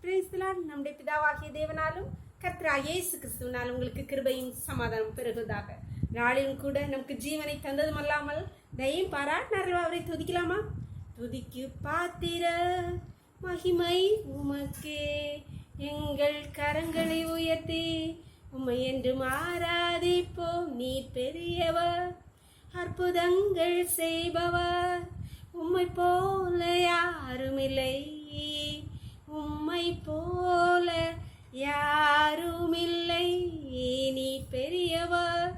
கிறிஸ்துவால் நம்முடைய பிதாவாகிய தேவனாலும் கர்த்தராகிய இயேசு கிறிஸ்துவினால் உங்களுக்கு கிருபையும் சமாதானம் பெருகுவதாக. நாளிலும் கூட நமக்கு ஜீவனை தந்ததும் அல்லாமல் தயையும் பாராட்டினார்கள். அவரை துதிக்கலாமா? துதிக்கு பாத்திர மகிமை உமக்கே, எங்கள் கரங்களை உயர்த்தி உம்மை என்று ஆராதிப்போம். நீ பெரியவர், அற்புதங்கள் செய்பவர், உம்மை போல யாருமில்லை, உம்மை போல யாருமில்லை. நீ பெரியவர்,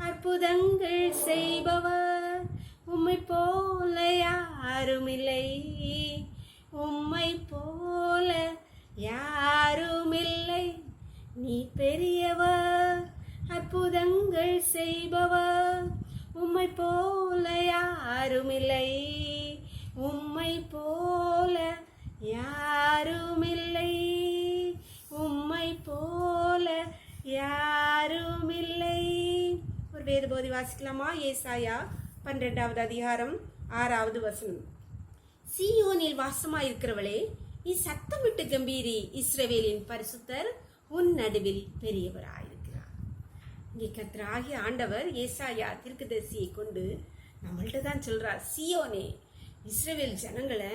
அற்புதங்கள் செய்பவர், உம்மை போல யாருமில்லை, உம்மை போல யாருமில்லை. நீ பெரியவர், அற்புதங்கள் செய்பவர், உம்மை போல யாருமில்லை, உம்மை போல யாருமில்லை, உம்மை போல யாருமில்லை. ஒரு வேத போதி வாசிக்கலாமா? ஏசாயா 12வது அதிகாரம் 6வது வசனம். சீயோனில் வாசமாயிருக்கிறவளே, நீ சத்தமிட்டு கம்பீரி, இஸ்ரவேலின் பரிசுத்தர் உன் நடுவில் பெரியவராயிருக்கிறார். இங்கே கர்த்தராகிய ஆண்டவர் ஏசாயா தீர்க்கதரிசியை கொண்டு நம்மள்ட்ட தான் சொல்றார். சீயோனே, இஸ்ரவேல் ஜனங்களை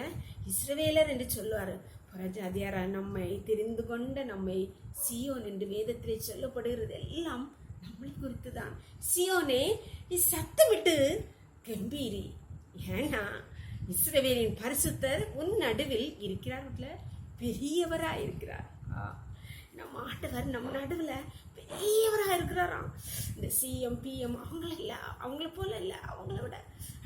இஸ்ரவேலர் என்று சொல்லுவார். புறஜாதியார நம்மை தெரிந்து கொண்ட நம்மை சீயோன் என்று வேதத்திலே சொல்லப்படுகிறது எல்லாம் நம்மளை குறித்து தான். சீயோனே, நீ சத்தமிட்டு கம்பீரி, ஏன்னா இஸ்ரவேலின் பரிசுத்தர் உன் நடுவில் இருக்கிறார், பெரியவராக இருக்கிறார். நம்ம ஆண்டவர் நம்ம நடுவில் பெரியவராக இருக்கிறாராம். இந்த சிஎம் பிஎம் அவங்கள போல இல்லை, அவங்கள விட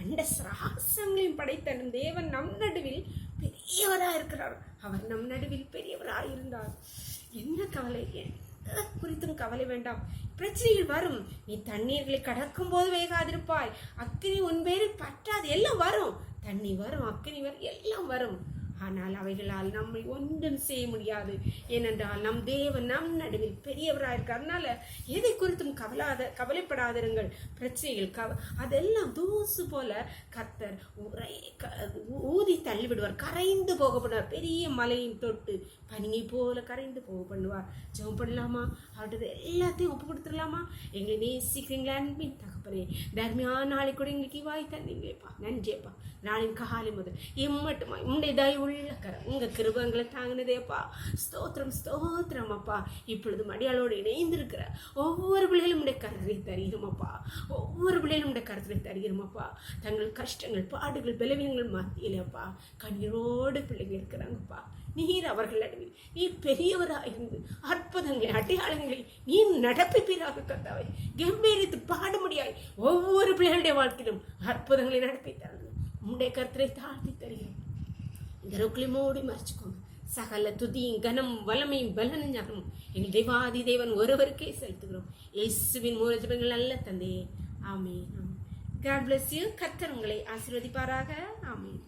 அண்ட சராசங்களையும் படைத்த தேவன் நம் நடுவில் பெரியவராக இருக்கிறார். அவர் நம் நடுவில் பெரியவராக இருந்தார். என்ன கவலை? எந்த குறித்தும் கவலை வேண்டாம். பிரச்சனைகள் வரும், நீ தண்ணீர்களை கடக்கும் போது வேகாதிருப்பாய், அக்கினி உன் பேரில் பற்றாது. எல்லாம் வரும், தண்ணி வரும், அக்கினி வரும், எல்லாம் வரும். ஆனால் அவைகளால் நம்மை ஒன்றும் செய்ய முடியாது. ஏனென்றால் நம் தேவன் நம் நடுவில் பெரியவராக இருக்கார். அதனால எதை குறித்தும் கவலைப்படாதிருங்கள். பிரச்சனைகள் அதெல்லாம் தூசு போல கர்த்தர் ஊதி தள்ளி விடுவார், கரைந்து போக பண்ணுவார். பெரிய மலையின் தொட்டு பனியை போல கரைந்து போக பண்ணுவார். ஜெபம் பண்ணலாமா? அவர்கிட்ட எல்லாத்தையும் ஒப்பு கொடுத்துடலாமா? எங்களை நேசிக்கிறீங்களா அன்பின் தகப்பனே? தர்மியான நாளை கூட எங்களுக்கு வாய் தந்தீங்களேப்பா, நன்றியப்பா. நாளின் காலை முதல் எம்மட்டுமா உங்களுடைய தயவு உள்ள உங்க கிருபங்களை தாங்கினதேப்பா. ஸ்தோத்திரம் ஸ்தோத்திரம் அப்பா. இப்பொழுது மடியாளோடு இணைந்திருக்கிற ஒவ்வொரு பிள்ளைகளும் உடைய கருத்தை தருகிறோமப்பா, ஒவ்வொரு பிள்ளைகளும் உடைய கருத்தை தருகிறோமப்பா. தங்கள் கஷ்டங்கள் பாடுகள் பலவீனங்கள் மத்தியிலப்பா கண்ணீரோடு பிள்ளைகள் இருக்கிறாங்கப்பா. நீர் அவர்கள் நடுவில் நீர் பெரியவராக இருந்து அற்புதங்களை அடையாளங்களை நீர் நடப்பிப்பீராக கர்த்தாவே. கம்பீரித்து பாட முடியாய் ஒவ்வொரு பிள்ளைகளுடைய வாழ்க்கையிலும் அற்புதங்களை நடப்பி தரணும். உம்முடைய கர்த்தரை தாழ்த்தி தருகிறோம். இந்த ரோக்களை மூடி மறைச்சுக்கோங்க. சகல துதியும் கனம் வல்லமையும் பலனும் ஞானமும் எங்கள் தேவாதி தேவன் ஒருவருக்கே செலுத்துகிறோம். இயேசுவின் மூலஜபங்கள் நல்ல தந்தையே, ஆமென். God bless you. கர்த்தர் உங்களை ஆசீர்வதிப்பாராக. ஆமென்.